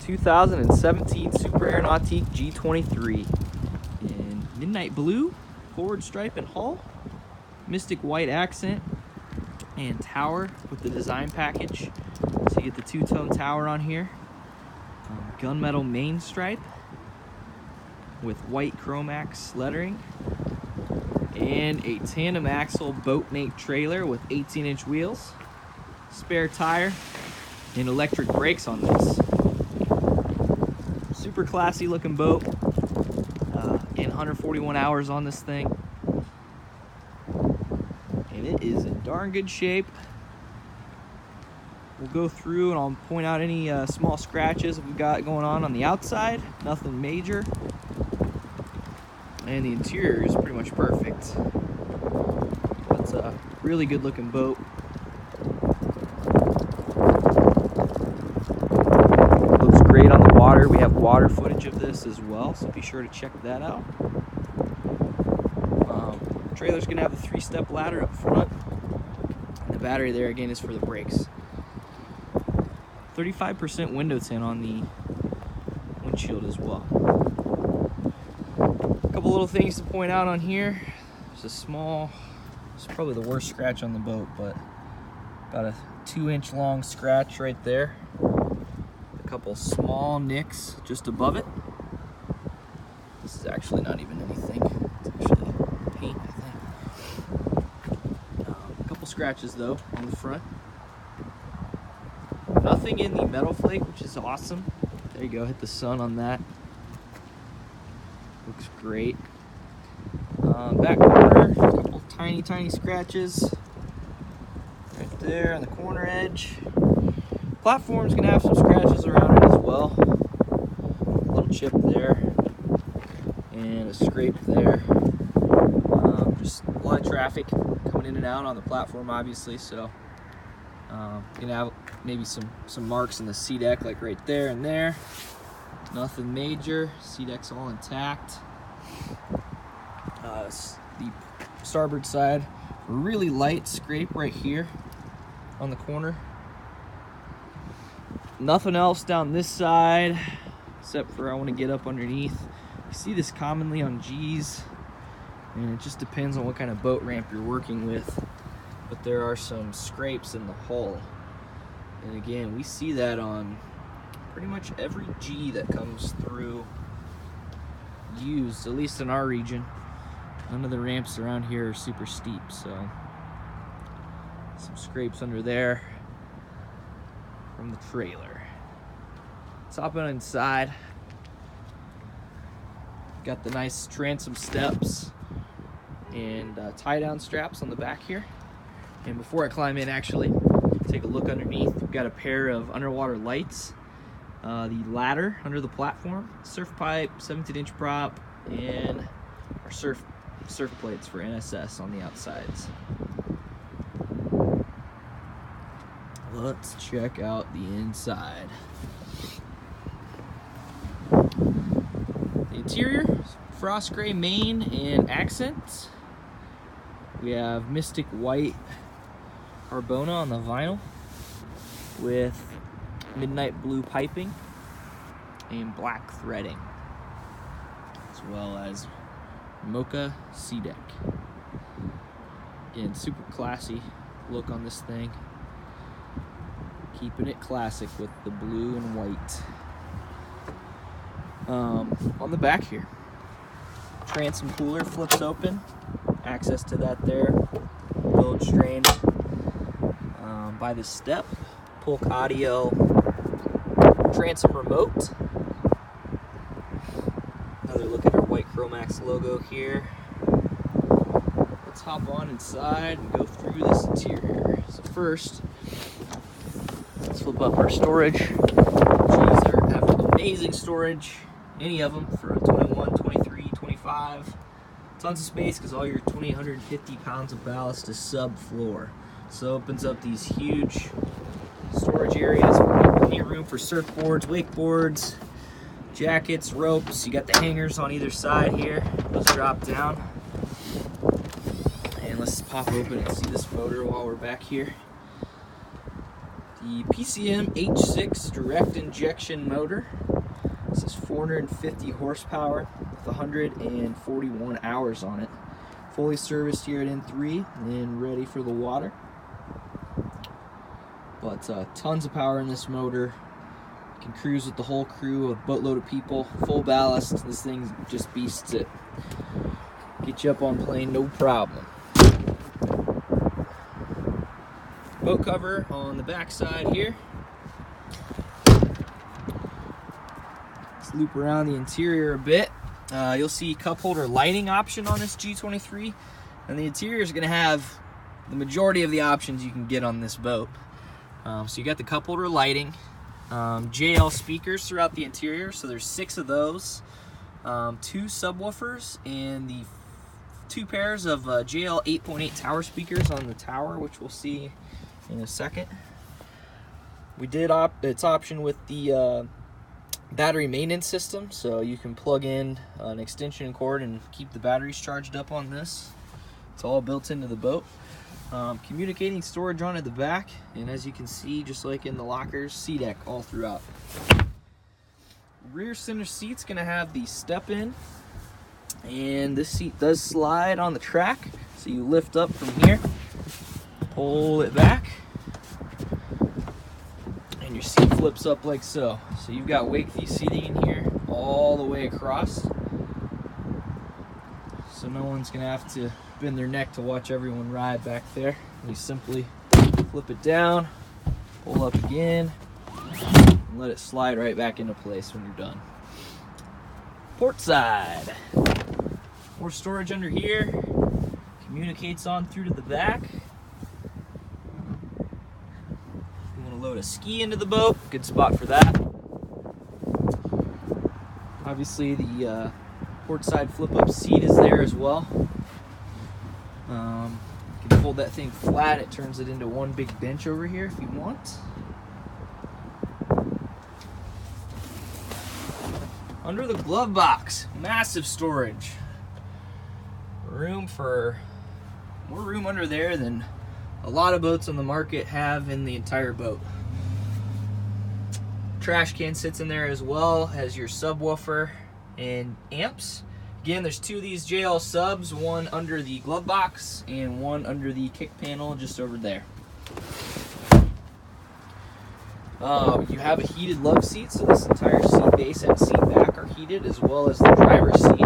2017 Super Air Nautique G23 in midnight blue, forward stripe and hull, mystic white accent, and tower with the design package. So you get the two-tone tower on here, gunmetal main stripe with white Chromax lettering, and a tandem axle boatmate trailer with 18-inch wheels, spare tire, and electric brakes on this. Super classy looking boat. Again, 141 hours on this thing, and it is in darn good shape. We'll go through and I'll point out any small scratches we've got going on the outside. Nothing major, and the interior is pretty much perfect. It's a really good looking boat. Looks great on the water. We have water footage of this as well, so be sure to check that out. The trailer's gonna have the 3-step ladder up front, and the battery there again is for the brakes. 35% window tint on the windshield as well. A couple little things to point out on here. There's a small, it's probably the worst scratch on the boat, but about a 2-inch long scratch right there. A couple small nicks just above it. This is actually not even anything. It's actually paint, I think. A couple scratches though on the front. Nothing in the metal flake, which is awesome. There you go, hit the sun on that. Looks great. Back corner, a couple tiny scratches right there on the corner edge. Platform's gonna have some scratches around it as well. A little chip there and a scrape there. Just a lot of traffic coming in and out on the platform, obviously, so gonna have maybe some marks in the sea deck, like right there and there. Nothing major. Sea deck's all intact. The starboard side, really light scrape right here on the corner. Nothing else down this side, except for I want to get up underneath. You see this commonly on G's, and it just depends on what kind of boat ramp you're working with. But there are some scrapes in the hull. And again, we see that on pretty much every G that comes through used, at least in our region. None of the ramps around here are super steep, so some scrapes under there from the trailer. Let's hop on inside. Got the nice transom steps and tie-down straps on the back here. And before I climb in, actually, take a look underneath. We've got a pair of underwater lights, the ladder under the platform, surf pipe, 17-inch prop, and our surf plates for NSS on the outsides. Let's check out the inside. The interior, frost gray main and accent. We have mystic white Carbona on the vinyl with midnight blue piping and black threading, as well as mocha sea deck. Again, super classy look on this thing. Keeping it classic with the blue and white. On the back here, transom cooler flips open. Access to that there. Bilge strain by the step. Polk audio transom remote. Another look at our white Chromax logo here. Let's hop on inside and go through this interior. So first, let's flip up our storage. These have amazing storage, any of them, for a 21, 23, 25. Tons of space because all your 2,150 pounds of ballast is sub-floor. So it opens up these huge storage areas. Plenty of room for surfboards, wakeboards, jackets, ropes. You got the hangers on either side here. Those drop down. And let's pop open and see this motor while we're back here. The PCM H6 direct injection motor. This is 450 horsepower with 141 hours on it. Fully serviced here at N3 and ready for the water. But tons of power in this motor. You can cruise with the whole crew, a boatload of people, full ballast. This thing just beasts it. Get you up on plane, no problem. Boat cover on the back side here. Let's loop around the interior a bit. You'll see cup holder lighting option on this G23, and the interior is going to have the majority of the options you can get on this boat. So you got the cup holder lighting, JL speakers throughout the interior, so there's 6 of those, 2 subwoofers, and the 2 pairs of JL 8.8 tower speakers on the tower, which we'll see in a second. We did it's option with the battery maintenance system, so you can plug in an extension cord and keep the batteries charged up on this. It's all built into the boat. Communicating storage on at the back, and as you can see, just like in the lockers, SeaDeck all throughout. Rear center seat's gonna have the step in, and this seat does slide on the track, so you lift up from here, pull it back, and your seat flips up like so. So you've got Wakefee seating in here all the way across, so no one's gonna have to bend their neck to watch everyone ride back there. You simply flip it down, pull up again, and let it slide right back into place when you're done. Portside. More storage under here. Communicates on through to the back. You want to load a ski into the boat, good spot for that. Obviously the portside flip-up seat is there as well. You can fold that thing flat, it turns it into one big bench over here if you want. Under the glove box, massive storage. More room under there than a lot of boats on the market have in the entire boat. Trash can sits in there as well as your subwoofer and amps. Again, there's 2 of these JL subs, one under the glove box and one under the kick panel just over there. You have a heated love seat, so this entire seat base and seat back are heated, as well as the driver's seat.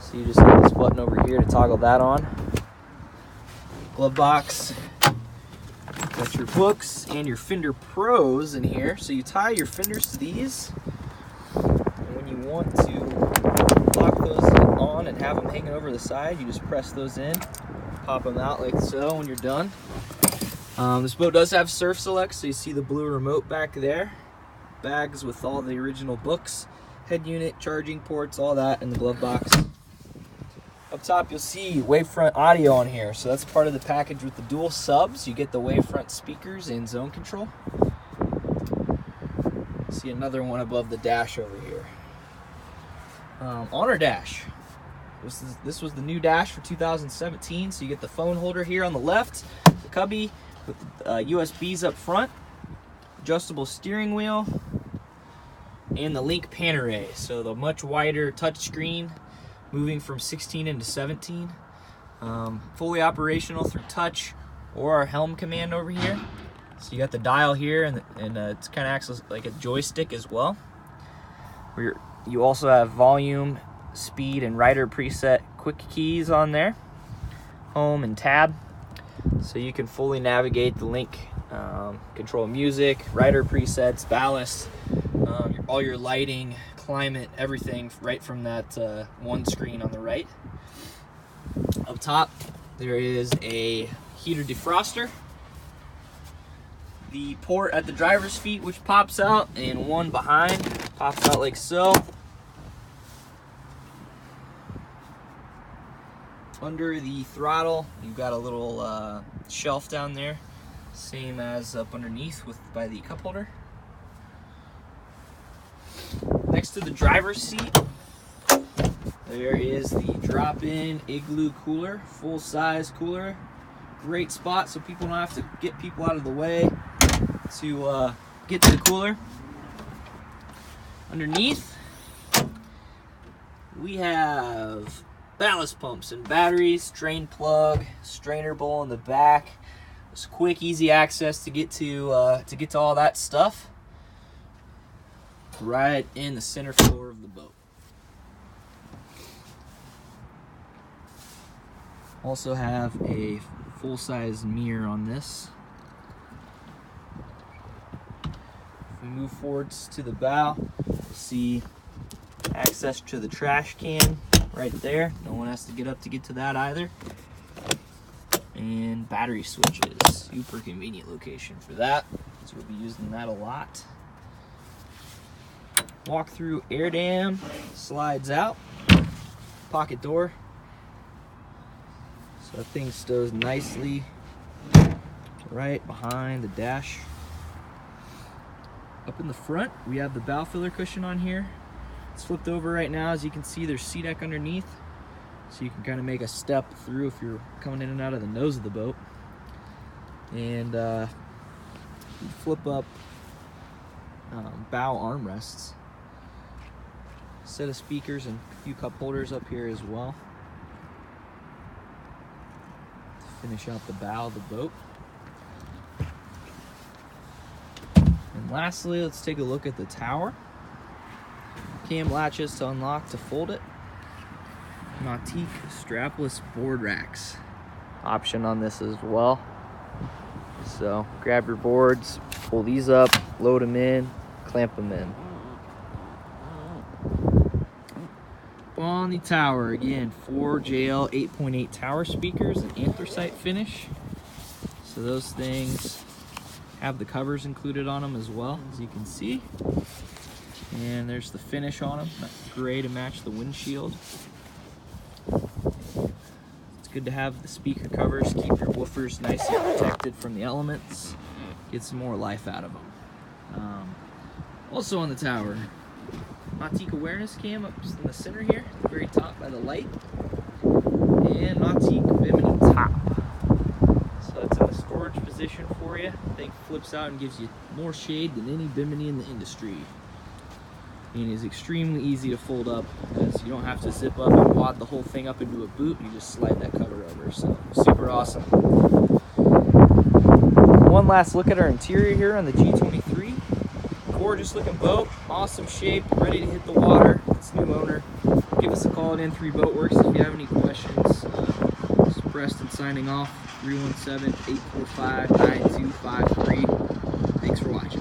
So you just hit this button over here to toggle that on. Glove box. Got your books and your fender pros in here. So you tie your fenders to these, and when you want to lock those on and have them hanging over the side, you just press those in, pop them out like so when you're done. This boat does have surf select, so you see the blue remote back there. Bags with all the original books, head unit, charging ports, all that in the glove box. Up top you'll see wavefront audio on here, so that's part of the package with the dual subs. You get the wavefront speakers and zone control. See another one above the dash over here. On our dash, this was the new dash for 2017, so you get the phone holder here on the left, the cubby with the USBs up front, adjustable steering wheel, and the link pan array, so the much wider touchscreen, moving from 16 into 17. Fully operational through touch or our helm command over here. So you got the dial here, and it kind of acts like a joystick as well. You also have volume, speed, and rider preset quick keys on there. Home and tab. So you can fully navigate the link, control music, rider presets, ballast, all your lighting, climate, everything right from that one screen on the right. Up top, there is a heater defroster. The port at the driver's feet, which pops out, and one behind pops out like so. Under the throttle, you've got a little shelf down there, same as up underneath by the cup holder. Next to the driver's seat, there is the drop-in igloo cooler, full-size cooler. Great spot so people don't have to get people out of the way. to get to the cooler. Underneath, we have ballast pumps and batteries, drain plug, strainer bowl in the back. It's quick, easy access to get to all that stuff right in the center floor of the boat. Also have a full-size mirror on this. If we move forwards to the bow, we'll see access to the trash can right there. No one has to get up to get to that either. And battery switches. Super convenient location for that, so we'll be using that a lot. Walk-through air dam slides out. Pocket door. So that thing stows nicely right behind the dash. Up in the front, we have the bow filler cushion on here. It's flipped over right now. As you can see, there's sea deck underneath, so you can kind of make a step through if you're coming in and out of the nose of the boat. And you flip up bow armrests. Set of speakers and a few cup holders up here as well. Finish out the bow of the boat. And lastly, let's take a look at the tower. Cam latches to unlock to fold it. Nautique strapless board racks option on this as well. So grab your boards, pull these up, load them in, clamp them in. On the tower, again, 4 JL 8.8 tower speakers and anthracite finish. So those things have the covers included on them as well, as you can see. And there's the finish on them, gray to match the windshield. It's good to have the speaker covers, keep your woofers nice and protected from the elements, get some more life out of them. Also on the tower, Nautique awareness cam up in the center here, at the very top by the light, and Nautique Bimini top. So it's in a storage position for you. The thing flips out and gives you more shade than any Bimini in the industry. And is extremely easy to fold up, because you don't have to zip up and wad the whole thing up into a boot. You just slide that cover over. So super awesome. One last look at our interior here on the G23. Gorgeous looking boat, awesome shape, ready to hit the water. It's new owner. Give us a call at N3 Boatworks if you have any questions. This is Preston signing off. 317-845-9253. Thanks for watching.